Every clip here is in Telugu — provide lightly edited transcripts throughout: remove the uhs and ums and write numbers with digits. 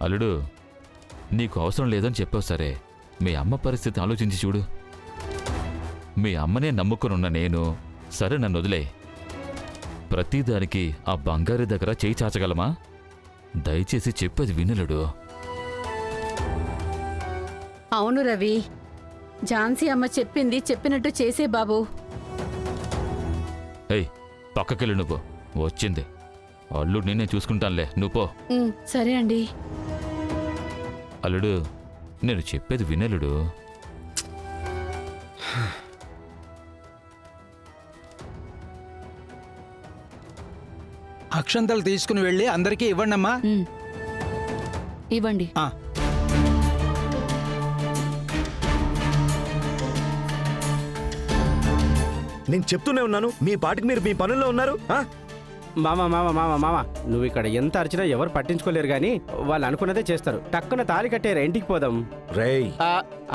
అల్లుడు, నీకు అవసరం లేదని చెప్పావు సరే, మీ అమ్మ పరిస్థితి ఆలోచించి చూడు. మీ అమ్మనే నమ్ముకునున్న నేను, సరే నన్ను వదిలే, ప్రతిదానికి ఆ బంగారి దగ్గర చేయి చాచగలమా? దయచేసి చెప్పేది వినలుడు. అవును రవి, ఝాన్సీ అమ్మ చెప్పింది చెప్పినట్టు చేసే బాబు. ఏయ్, పక్కకెళ్ళు నువ్వు. వచ్చింది అల్లుడు, నేనే చూసుకుంటానులే, నువ్వు పో. సరే అండి. అల్లుడు, నేను చెప్పేది వినలుడు. అక్షంతలు తీసుకుని వెళ్ళి అందరికీ ఇవ్వండమ్మా. ఇవ్వండి. నేను చెప్తూనే ఉన్నాను, మీ పాటికి మీరు మీ పనుల్లో ఉన్నారు. మామ మామ మామ మామ నువ్వు ఇక్కడ ఎంత అరిచినా ఎవరు పట్టించుకోలేరు గాని వాళ్ళు అనుకున్నదే చేస్తారు. టక్కున తాళి కట్టేరా, ఇంటికి పోదాం. రేయ్,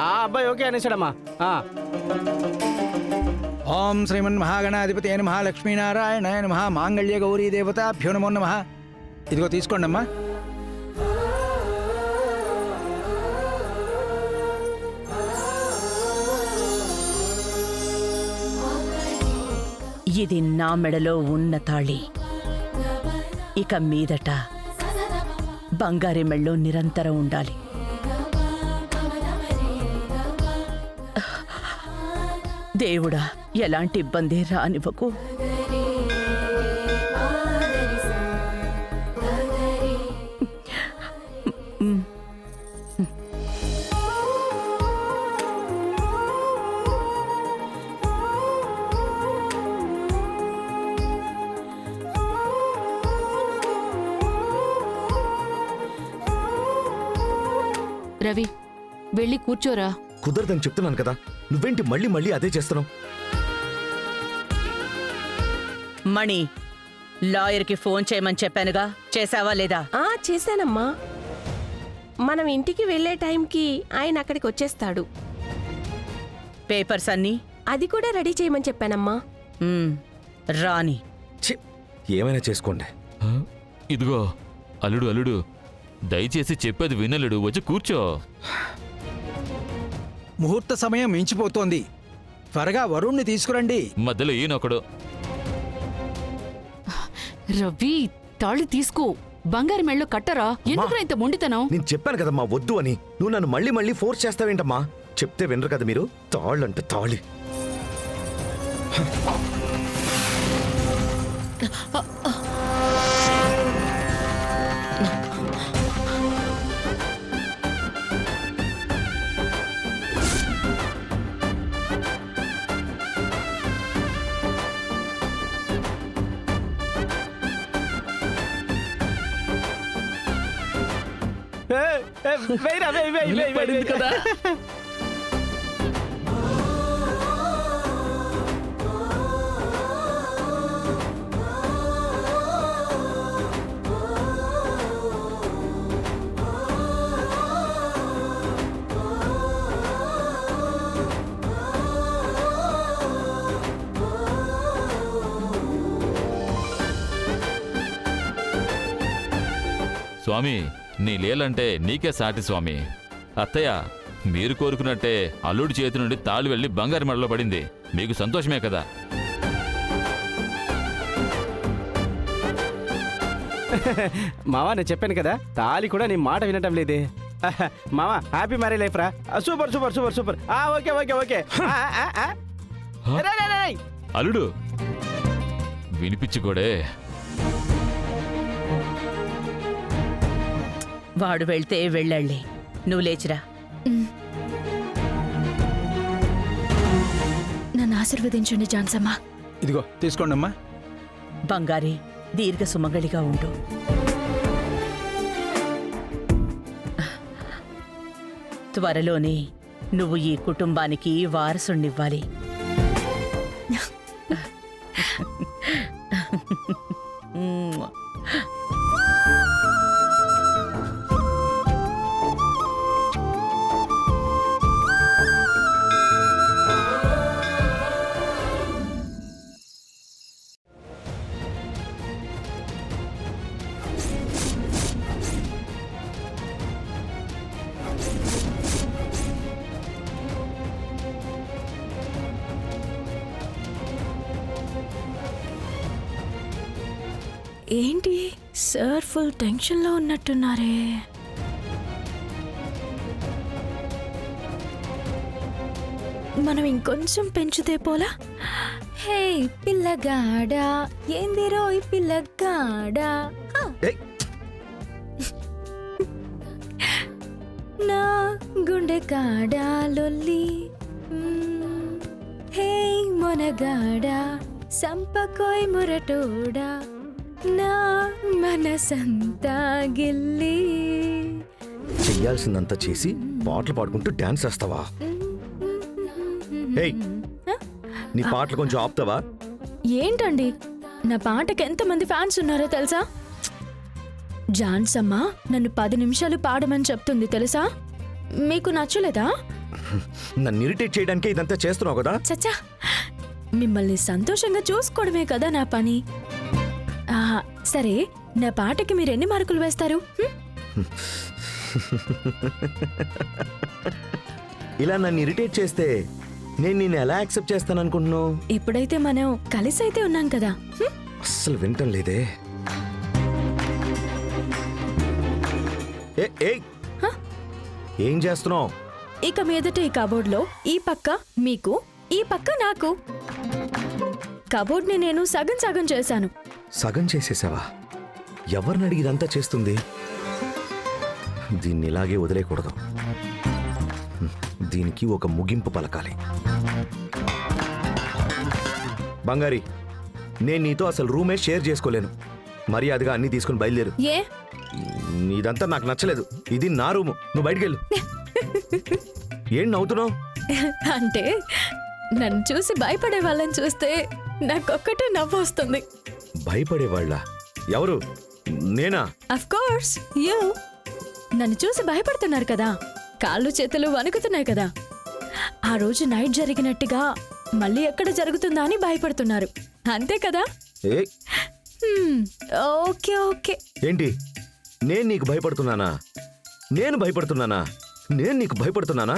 ఆ అబ్బాయి ఓకే అనేసాడమ్మా. ఓం శ్రీమన్ మహాగణాధిపతి అయిన మహాలక్ష్మీనారాయణ ఆయన మహామాంగళ్య గౌరీ దేవతాభ్యో నమో నమః. ఇదిగో తీసుకోండమ్మా. ఇది నా మెడలో ఉన్న తాళి. ఇక మీదట బంగారి మెళ్ళో నిరంతరం ఉండాలి. దేవుడా, ఎలాంటి ఇబ్బంది రానివ్వకు. రవి, వెళ్ళి కూర్చోరా. కుదరదని చెప్తున్నాను కదా, నువ్వేంటి మళ్ళీ మళ్ళీ అదే చేస్తున్నావు? మణి, లాయర్కి ఫోన్ చేయమని చెప్పానుగా, చేసావా లేదా? చేశానమ్మా. మనం ఇంటికి వెళ్లే టైంకి ఆయన అక్కడికి వచ్చేస్తాడు. పేపర్స్ అన్నీ అది కూడా రెడీ చేయమని చెప్పానమ్మా. రాని. ఛీ, ఏమైనా చేసుకోండి. ఇదిగో అల్లుడు, అల్లుడు, దయచేసి చెప్పేది వినలుడు, వచ్చి కూర్చో. ముహూర్త సమయం మించిపోతోంది, త్వరగా వరుణ్ణి తీసుకురండి. మధ్యలో ఈయనొకడు. రవి, తాళి తీసుకో, బంగారి మెళ్ళో కట్టరా. ఎందుకు ఇంత మొండితనం? నేను చెప్పాను కదమ్మా వద్దు అని. నువ్వు నన్ను మళ్ళీ మళ్ళీ ఫోర్స్ చేస్తావేంటమ్మా? చెప్తే వినరు కదా మీరు. తాళ్ళంటే తాళి. కదా. స్వామి, నీ లీలంటే నీకే సాటి స్వామి. అత్తయ్య, మీరు కోరుకున్నట్టే అల్లుడి చేతి నుండి తాళి వెళ్ళి బంగారు మెడలో పడింది. మీకు సంతోషమే కదా? మావా, నేను చెప్పాను కదా, తాళి కూడా నీ మాట వినటం లేదే. మావా, హ్యాపీ మ్యారీ లైఫ్ రా. Super super super super. Okay okay okay. అల్లుడు, వినిపించుకోడే. వాడు వెళ్తే వెళ్ళండి, నువ్వు లేచిరా. నన్ను ఆశీర్వదించండి ఝాన్సమ్మ. ఇదిగో తీసుకోండమ్మా. బంగారి, దీర్ఘ సుమంగళిగా ఉండు. త్వరలోనే నువ్వు ఈ కుటుంబానికి వారసుణ్ణివ్వాలి. ఏంటి సార్ ఫుల్ టెన్షన్లో ఉన్నట్టున్నారే. మనం ఇంకొంచెం పెంచితే పోలా? హే పిల్లగాడా, ఏందిరో ఈ పిల్లగాడా, ఏయ్, నా గుండె కాడా లొల్లి. హే మొనగాడా, సంపకోయ్ మురటోడా, నా మనసంతా గిల్లి. చెయ్యాల్సిందంతా చేసి పాటలు పాడుకుంటూ డాన్స్ చేస్తావా? ఏయ్, నీ పాటలు కొంచెం ఆపుతావా? ఏంటండి, నా పాటకి ఎంతమంది ఫ్యాన్స్ ఉన్నారో తెలుసా? జాన్సమ్మ నన్ను 10 నిమిషాలు పాడమని చెప్తుంది తెలుసా? మీకు నచ్చలేదా? నన్ను ఇరిటేట్ చేయడానికే ఇదంతా చేస్తున్నావు కదా? చచ్చా, మిమ్మల్ని సంతోషంగా చూసుకోవడమే కదా నా పని. సరే, నా పాటకి మీరు ఎన్ని మార్కులు వేస్తారు? ఇలా నన్ను ఇరిటేట్ చేస్తే నేను నిన్ను ఎలా యాక్సెప్ట్ చేస్తాను అనుకుంటున్నావు? ఇప్పుడైతే మనం కలిసి అయితే ఉన్నాం కదా. అస్సలు వింటం లేదే. ఏయ్, ఏం చేస్తున్నావు? ఇక మీదట ఈ కబోర్డ్లో ఈ పక్క మీకు, ఈ పక్క నాకు. కబోర్డ్ని నేను సగం సగం చేశాను. సగం చేసేసావా? ఎవరిని అడిగి ఇదంతా చేస్తుంది? దీన్ని ఇలాగే వదిలేయకూడదు. దీనికి ఒక ముగింపు పలకాలి. బంగారి, నేను నీతో అసలు రూమే షేర్ చేసుకోలేను. మర్యాదగా అన్ని తీసుకుని బయలుదేరు. ఏ ఇదంతా నాకు నచ్చలేదు. ఇది నా రూము, నువ్వు బయటికి వెళ్ళు. ఏం నవ్వుతున్నావు? అంటే నన్ను చూసి భయపడే వాళ్ళని చూస్తే నాకొక్కటే నవ్వు వస్తుంది. భయపడేవాళ్ళ? ఎవరు? నేనా? Of course you. నన్ను చూసి భయపడుతున్నారు కదా, కాళ్ళు చేతులు వణుకుతున్నాయి కదా. ఆ రోజు నైట్ జరిగినట్టుగా మళ్ళీ ఎక్కడ జరుగుతుందా అని భయపడుతున్నారు, అంతే కదా? ఏయ్, ఓకే ఓకే. ఏంటి, నేను నీకు భయపడుతున్నానా? నేను భయపడుతున్నానా? నేను నీకు భయపడుతున్నానా?